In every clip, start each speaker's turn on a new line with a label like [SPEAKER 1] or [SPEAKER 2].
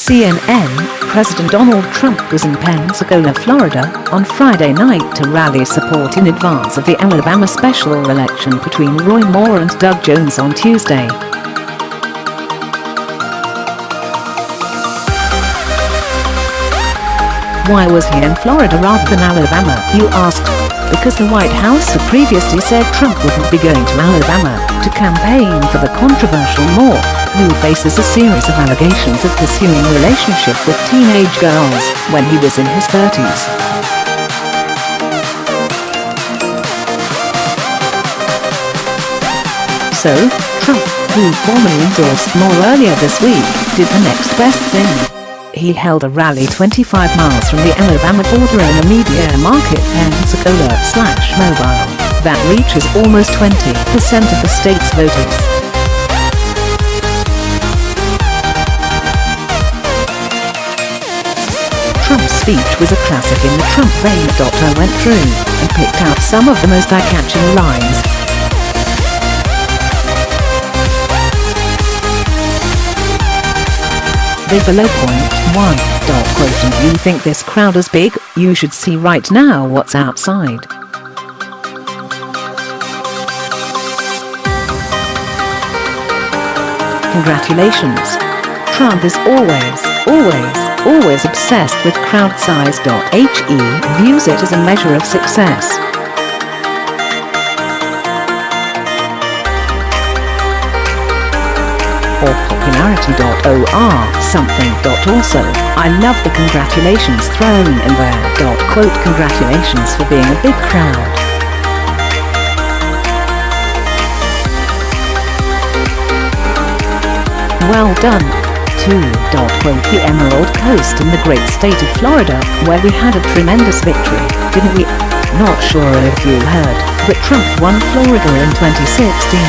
[SPEAKER 1] CNN, President Donald Trump was in Pensacola, Florida, on Friday night to rally support in advance of the Alabama special election between Roy Moore and Doug Jones on Tuesday. Why was he in Florida rather than Alabama, you asked? Because the White House had previously said Trump wouldn't be going to Alabama to campaign for the controversial Moore, who faces a series of allegations of pursuing a relationship with teenage girls when he was in his 30s. So, Trump, who formally endorsed Moore earlier this week, did the next best thing. He held a rally 25 miles from the Alabama border in a media market, Pensacola/Mobile, that reaches almost 20% of the state's voters. Trump's speech was a classic in the Trump vein.I went through and picked out some of the most eye-catching lines. They below .1. And you think this crowd is big? You should see right now what's outside. Congratulations. Trump is always obsessed with crowd size.He, views it as a measure of success. Or popularity.Or, something.Also. I love the congratulations thrown in there. Congratulations for being a big crowd. Well done. 2. The Emerald Coast in the great state of Florida, where we had a tremendous victory, didn't we? Not sure if you heard, but Trump won Florida in 2016.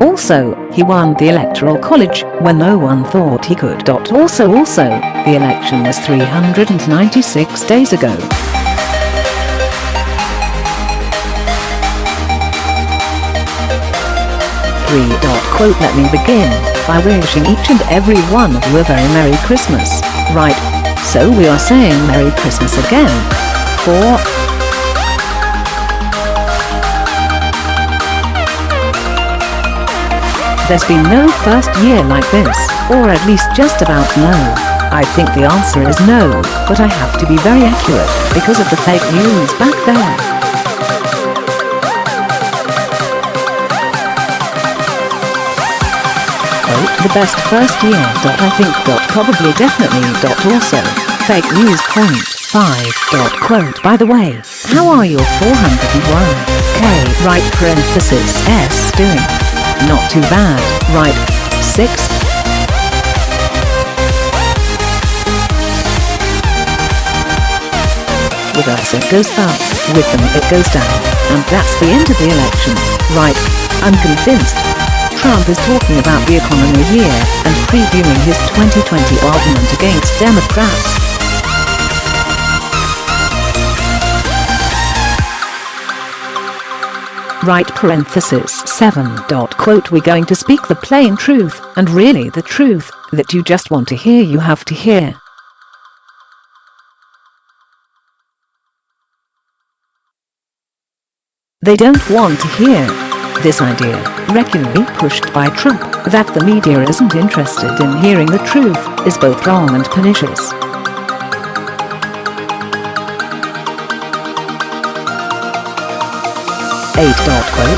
[SPEAKER 1] Also, he won the Electoral College when no one thought he could. Also, the election was 396 days ago. 3. Let me begin by wishing each and every one of you a very Merry Christmas. Right, so we are saying Merry Christmas again. 4. There's been no first year like this, or at least just about no. I think the answer is no, but I have to be very accurate because of the fake news back there. The best first year. I think.Probably, definitely.Also. Fake news. Point 5. By the way, how are your 401k right parenthesis S doing? Not too bad, right? 6. With us it goes up, with them it goes down, and that's the end of the election, right? I'm convinced. Trump is talking about the economy here and previewing his 2020 argument against Democrats. Right parenthesis 7. We're going to speak the plain truth, and really the truth, that you just want to hear. You have to hear. They don't want to hear. This idea, regularly pushed by Trump, that the media isn't interested in hearing the truth, is both wrong and pernicious. 8.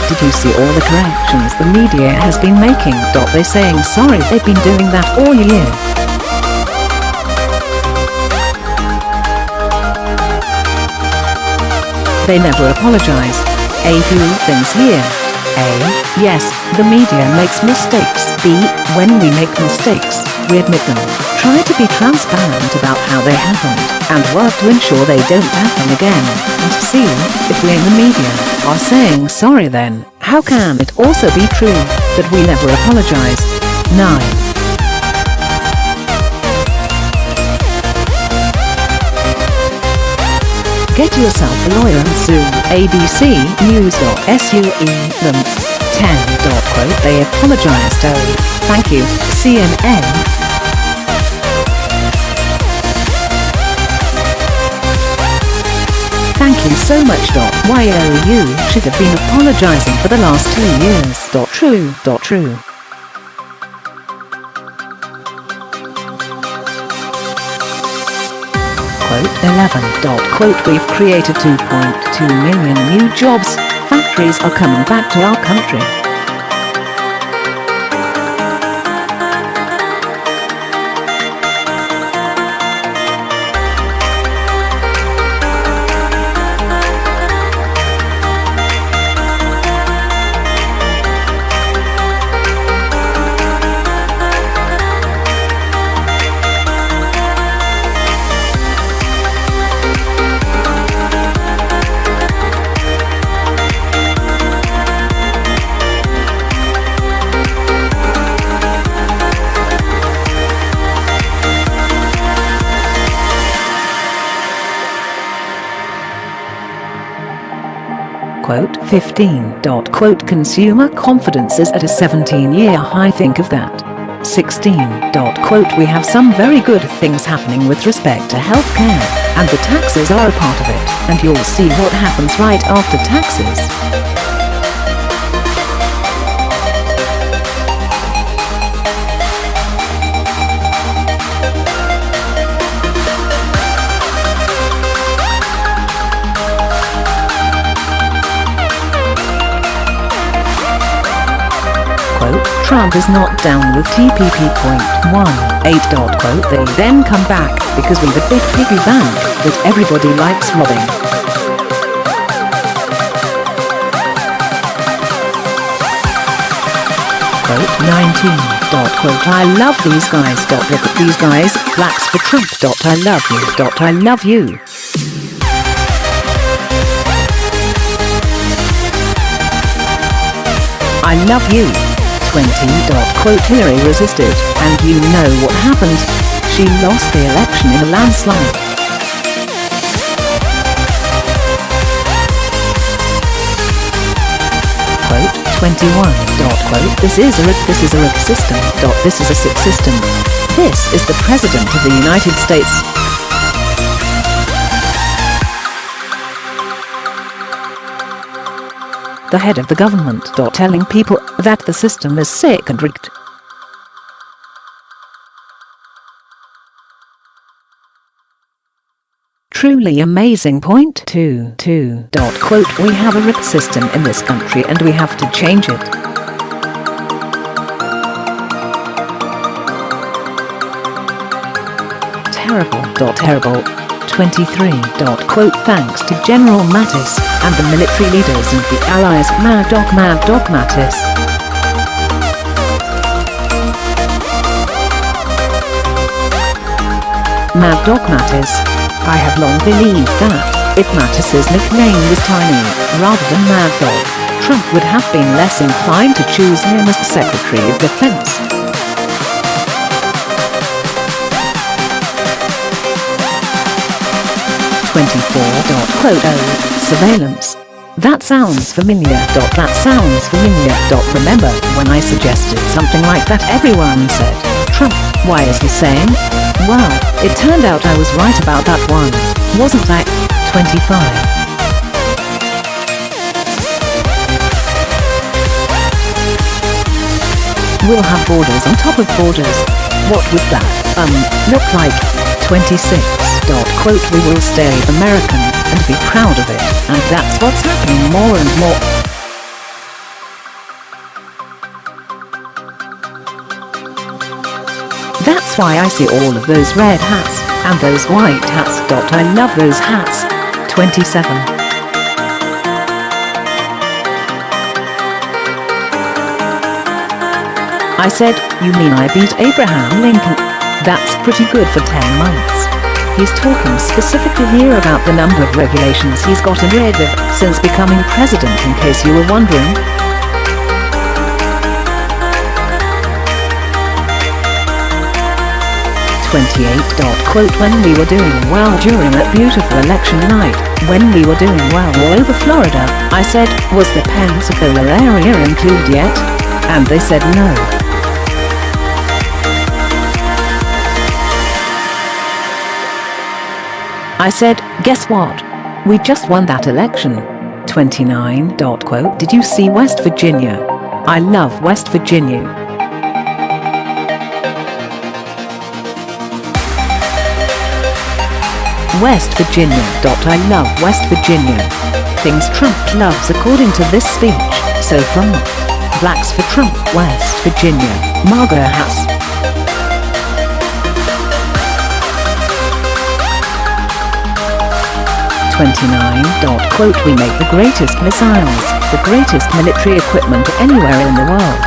[SPEAKER 1] Did you see all the corrections the media has been making? They're saying sorry, they've been doing that all year. They never apologize. A few things here. A. Yes, the media makes mistakes. B. When we make mistakes, we admit them, try to be transparent about how they happened, and work to ensure they don't happen again. And C. If we in the media are saying sorry, then how can it also be true that we never apologize? 9. Get yourself a lawyer and sue ABC News.Sue them. 10. Quote, they apologized. Oh, thank you, CNN. Thank you so much. Why oh, you should have been apologizing for the last 2 years. True. Quote 11. Quote, we've created 2.2 million new jobs. Factories are coming back to our country. Quote 15. Quote, consumer confidence is at a 17-year high. Think of that. 16. Quote, we have some very good things happening with respect to healthcare, and the taxes are a part of it, and you'll see what happens right after taxes. Trump is not down with TPP.18. Quote, they then come back because we've a big piggy bank that everybody likes robbing. Quote 19. Quote, I love these guys. Look at these guys, blacks for Trump. I love you. I love you. I love you. 20. Quote, Hillary resisted, and you know what happened. She lost the election in a landslide. Quote 21. Quote, this is a rigged system. This is a sick system. This is the President of the United States. The head of the government, telling people that the system is sick and rigged. Truly amazing. Point 2. Quote, we have a rigged system in this country and we have to change it. Terrible. 23. Quote, thanks to General Mattis and the military leaders and the allies. Mad Dog Mattis. Mad Dog Mattis. I have long believed that, if Mattis's nickname was Tiny, rather than Mad Dog, Trump would have been less inclined to choose him as the Secretary of Defense. Quote, oh, surveillance. That sounds familiar. That sounds familiar. Remember when I suggested something like that? Everyone said, Trump, why is he saying? Well, it turned out I was right about that one, wasn't I? 25. We'll have borders on top of borders. What would that, look like? 26. Quote, we will stay American and be proud of it, and that's what's happening more and more. That's why I see all of those red hats, and those white hats. I love those hats. 27. I said, you mean I beat Abraham Lincoln? That's pretty good for 10 months. He's talking specifically here about the number of regulations he's gotten rid of since becoming president, in case you were wondering. 28. When we were doing well during that beautiful election night, when we were doing well all over Florida, I said, was the Pensacola area included yet? And they said no. I said, guess what? We just won that election. 29. Did you see West Virginia? I love West Virginia. West Virginia. I love West Virginia. Things Trump loves according to this speech. So from Blacks for Trump, West Virginia, MAGA hats. We make the greatest missiles, the greatest military equipment anywhere in the world.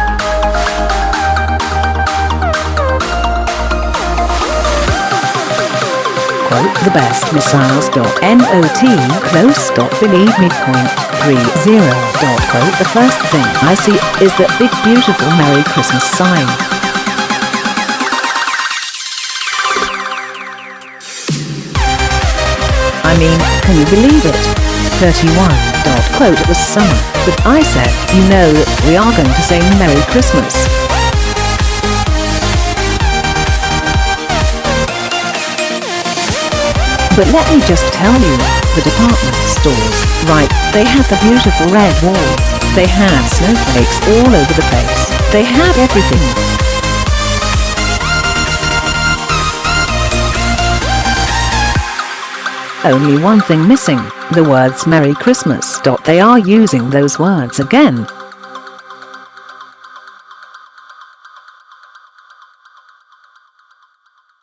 [SPEAKER 1] The best missiles. Not close. Believe me. .30. The first thing I see is that big beautiful Merry Christmas sign. I mean, can you believe it? 31. It was summer, but I said, you know that we are going to say Merry Christmas. But let me just tell you, the department stores, right, they had the beautiful red walls, they had snowflakes all over the place, they had everything. Only one thing missing, the words Merry Christmas. They are using those words again.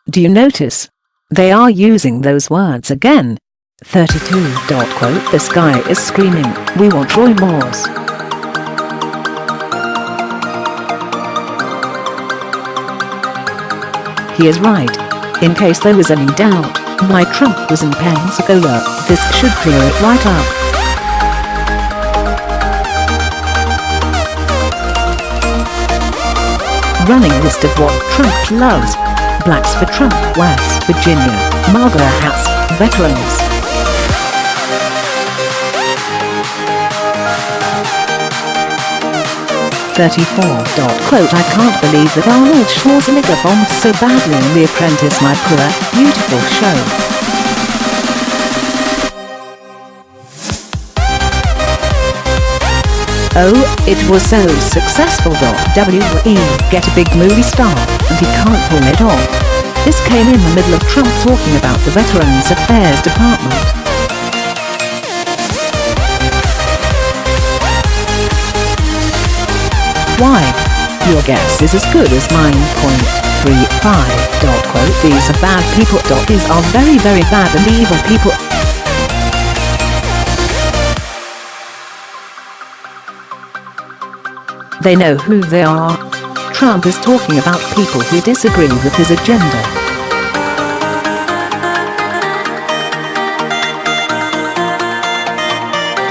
[SPEAKER 1] Do you notice? They are using those words again. 32. This guy is screaming, we want Roy Moore's. He is right. In case there was any doubt, why Trump was in Pensacola, this should clear it right up. Running list of what Trump loves. Blacks for Trump, West Virginia, MAGA hats, veterans. I can't believe that Arnold Schwarzenegger bombed so badly in The Apprentice. My poor, beautiful show. Oh, it was so successful. W.E. get a big movie star, and he can't pull it off. This came in the middle of Trump talking about the Veterans Affairs Department. Why? Your guess is as good as mine. 35. These are bad people. These are very, very bad and evil people. They know who they are. Trump is talking about people who disagree with his agenda.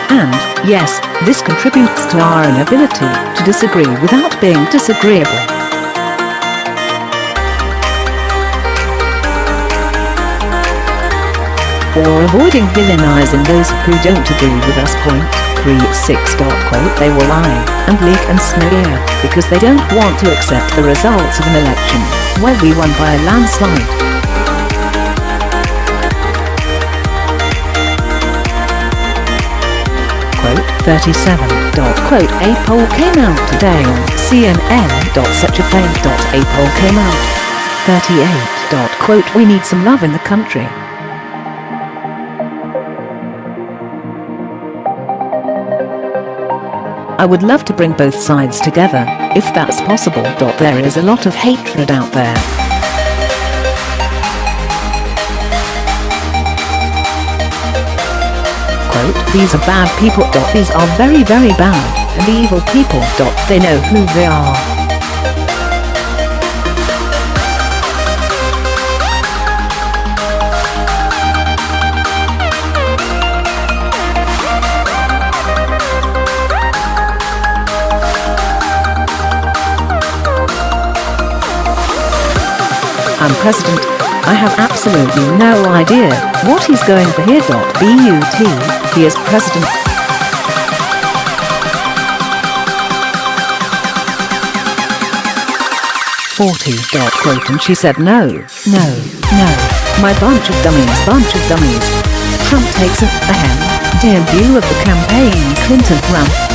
[SPEAKER 1] And, yes, this contributes to our inability to disagree without being disagreeable. Or avoiding villainizing those who don't agree with us. 36. They will lie and leak and smear because they don't want to accept the results of an election where we won by a landslide. 37. A poll came out today on CNN. Such a thing. A poll came out. 38. We need some love in the country. I would love to bring both sides together, if that's possible. There is a lot of hatred out there. These are bad people. These are very, very bad and evil people. They know who they are.
[SPEAKER 2] I'm president. I have absolutely no idea what he's going for here.But he is president. 40. And she said no, no, no. My bunch of dummies, bunch of dummies. Trump takes an ahem, dear view of the campaign Clinton ran.